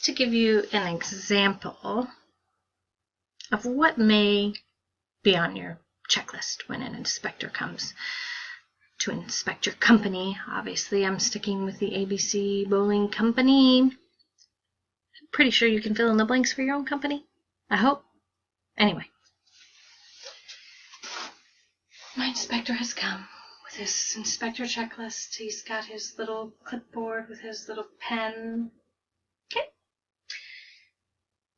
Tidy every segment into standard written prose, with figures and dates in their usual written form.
just to give you an example of what may be on your checklist when an inspector comes to inspect your company. Obviously, I'm sticking with the ABC Bowling Company. Pretty sure you can fill in the blanks for your own company. I hope. Anyway, my inspector has come with his inspector checklist. He's got his little clipboard with his little pen. Okay.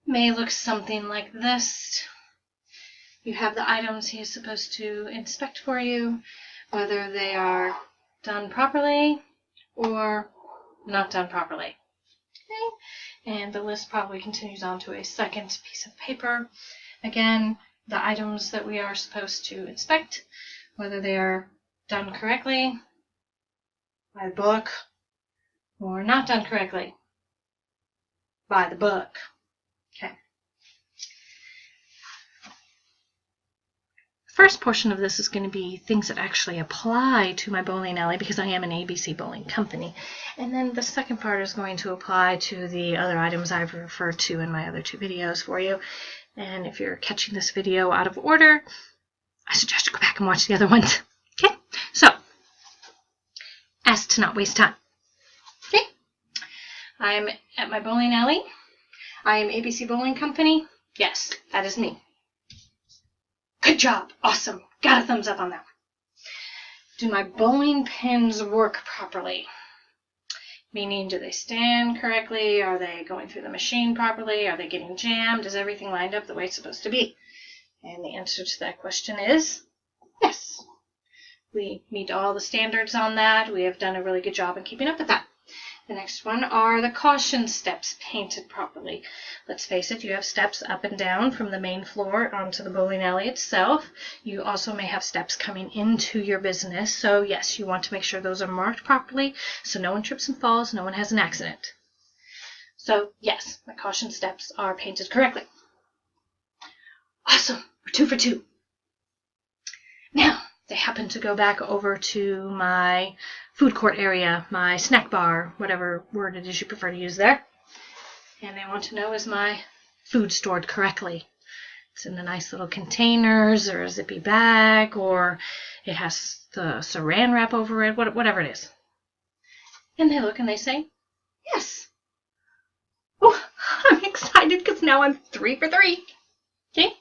May look something like this. You have the items he is supposed to inspect for you, whether they are done properly or not done properly. Okay. And the list probably continues on to a second piece of paper. Again, the items that we are supposed to inspect, whether they are done correctly by the book or not done correctly by the book. Okay. First portion of this is going to be things that actually apply to my bowling alley because I am an ABC Bowling Company. And then the second part is going to apply to the other items I've referred to in my other two videos for you. And if you're catching this video out of order, I suggest you go back and watch the other ones. Okay, so as to not waste time. Okay, I'm at my bowling alley. I am ABC Bowling Company. Yes, that is me. Good job. Awesome. Got a thumbs up on that one. Do my bowling pins work properly? Meaning, do they stand correctly? Are they going through the machine properly? Are they getting jammed? Is everything lined up the way it's supposed to be? And the answer to that question is yes. We meet all the standards on that. We have done a really good job in keeping up with that. The next one are the caution steps painted properly. Let's face it, you have steps up and down from the main floor onto the bowling alley itself. You also may have steps coming into your business. So yes, you want to make sure those are marked properly so no one trips and falls, no one has an accident. So yes, my caution steps are painted correctly. Awesome, we're 2 for 2. Now, they happen to go back over to my food court area, my snack bar, whatever word it is you prefer to use there. And they want to know, is my food stored correctly? It's in the nice little containers or a zippy bag, or it has the saran wrap over it, whatever it is. And they look and they say, yes. Oh, I'm excited because now I'm 3 for 3. Okay.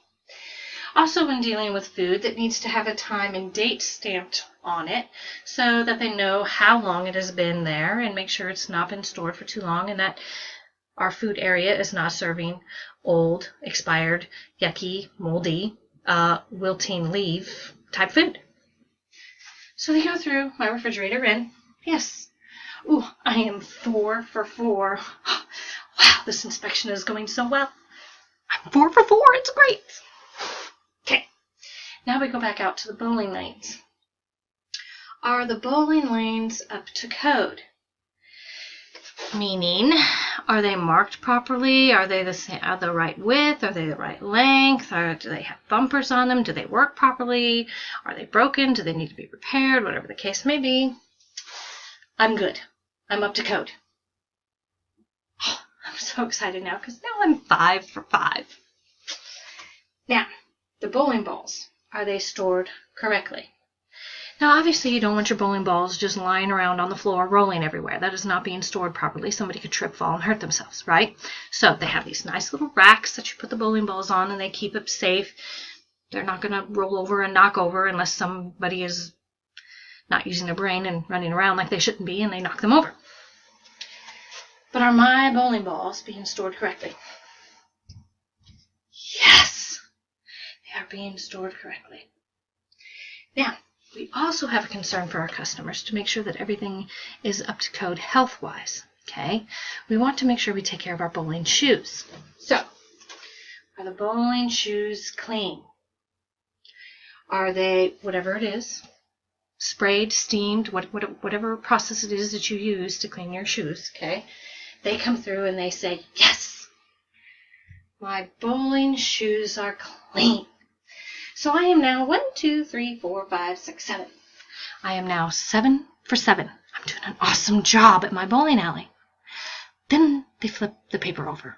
Also, when dealing with food, that needs to have a time and date stamped on it so that they know how long it has been there and make sure it's not been stored for too long and that our food area is not serving old, expired, yucky, moldy, wilting leaf type food. So they go through my refrigerator and yes, ooh, I am 4 for 4. Wow, this inspection is going so well. I'm 4 for 4. It's great. Okay, now we go back out to the bowling lanes. Are the bowling lanes up to code? Meaning, are they marked properly? Are they the right width? Are they the right length? Do they have bumpers on them? Do they work properly? Are they broken? Do they need to be repaired? Whatever the case may be. I'm good. I'm up to code. Oh, I'm so excited now because now I'm 5 for 5. Now, the bowling balls, are they stored correctly? Now, obviously, you don't want your bowling balls just lying around on the floor, rolling everywhere. That is not being stored properly. Somebody could trip, fall, and hurt themselves, right? So they have these nice little racks that you put the bowling balls on, and they keep it safe. They're not going to roll over and knock over unless somebody is not using their brain and running around like they shouldn't be, and they knock them over. But are my bowling balls being stored correctly? Yes! They are being stored correctly. Now, we also have a concern for our customers to make sure that everything is up to code health-wise, okay? We want to make sure we take care of our bowling shoes. So, are the bowling shoes clean? Are they, whatever it is, sprayed, steamed, whatever process it is that you use to clean your shoes, okay? They come through and they say, yes, my bowling shoes are clean. So I am now 1, 2, 3, 4, 5, 6, 7. I am now 7 for 7. I'm doing an awesome job at my bowling alley. Then they flip the paper over.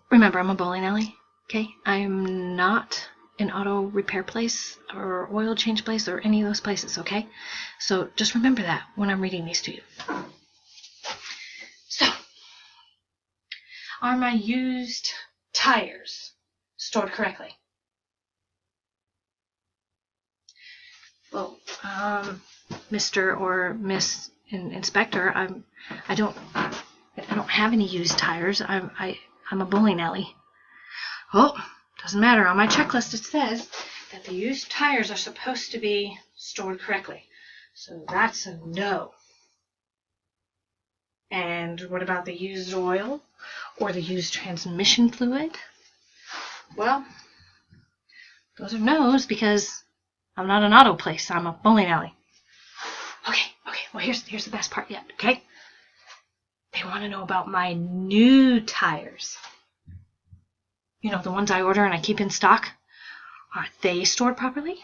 Remember, I'm a bowling alley, okay? I'm not an auto repair place or oil change place or any of those places, okay? So just remember that when I'm reading these to you. So, are my used tires stored correctly? Well, Mr. or Miss Inspector, I don't have any used tires. I'm a bowling alley. Oh, doesn't matter. On my checklist it says that the used tires are supposed to be stored correctly. So that's a no. And what about the used oil or the used transmission fluid? Well, those are no's because I'm not an auto place. I'm a bowling alley. Okay. Well, here's the best part yet, okay? They want to know about my new tires. You know, the ones I order and I keep in stock. Are they stored properly?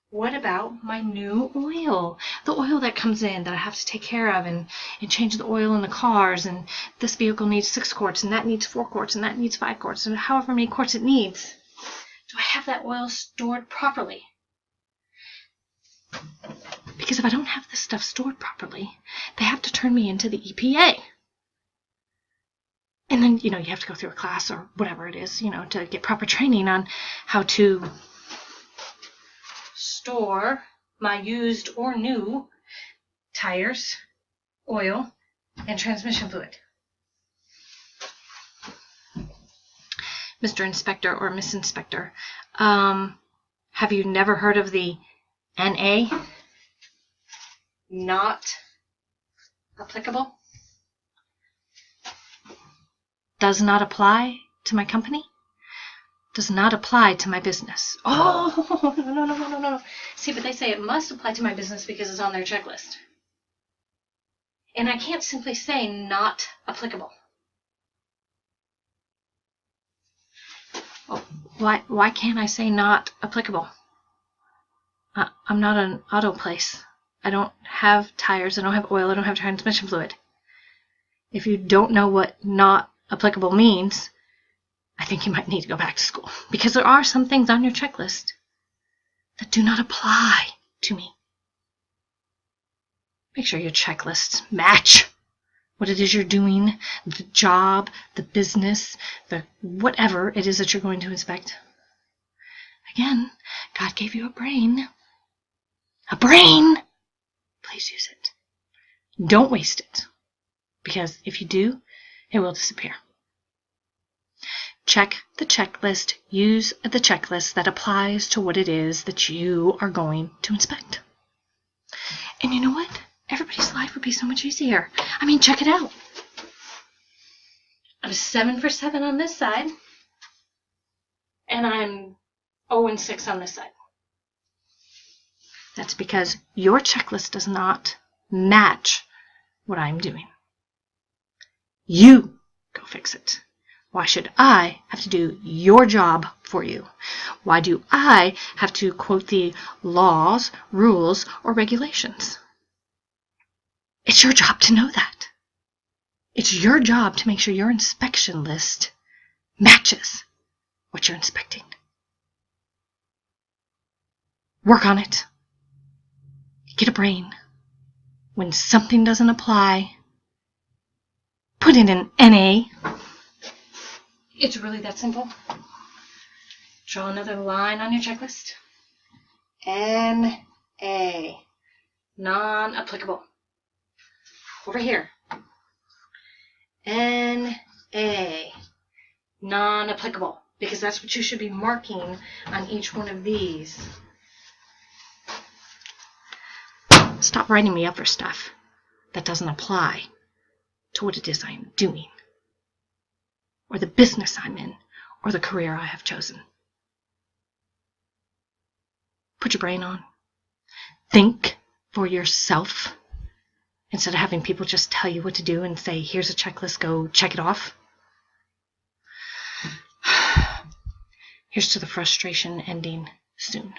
What about my new oil? The oil that comes in that I have to take care of and change the oil in the cars, and this vehicle needs 6 quarts, and that needs 4 quarts, and that needs 5 quarts, and however many quarts it needs. Do I have that oil stored properly? Because if I don't have this stuff stored properly, they have to turn me into the EPA. And then, you have to go through a class or whatever it is, to get proper training on how to store my used or new tires, oil, and transmission fluid. Mr. Inspector or Miss Inspector, have you never heard of the NA? Not applicable? Does not apply to my company? Does not apply to my business. Oh, no. See, but they say it must apply to my business because it's on their checklist. And I can't simply say not applicable. Well, why can't I say not applicable? I'm not an auto place. I don't have tires, I don't have oil, I don't have transmission fluid. If you don't know what not applicable means, I think you might need to go back to school, because there are some things on your checklist that do not apply to me. Make sure your checklists match what it is you're doing, the job, the business, the whatever it is that you're going to inspect. Again, God gave you a brain. A brain! Please use it. Don't waste it, because if you do, it will disappear. Check the checklist. Use the checklist that applies to what it is that you are going to inspect. And you know what? Everybody's life would be so much easier. I mean, check it out. I'm 7 for 7 on this side, and I'm 0 and 6 on this side. That's because your checklist does not match what I'm doing. You go fix it. Why should I have to do your job for you? Why do I have to quote the laws, rules, or regulations? It's your job to know that. It's your job to make sure your inspection list matches what you're inspecting. Work on it. Get a brain. When something doesn't apply, put in an NA. It's really that simple. Draw another line on your checklist. NA. Non-applicable. Over here. NA. Non-applicable. Because that's what you should be marking on each one of these. Stop writing me up for stuff that doesn't apply to what it is I am doing, or the business I'm in, or the career I have chosen. Put your brain on. Think for yourself instead of having people just tell you what to do and say, here's a checklist, go check it off. Here's to the frustration ending soon.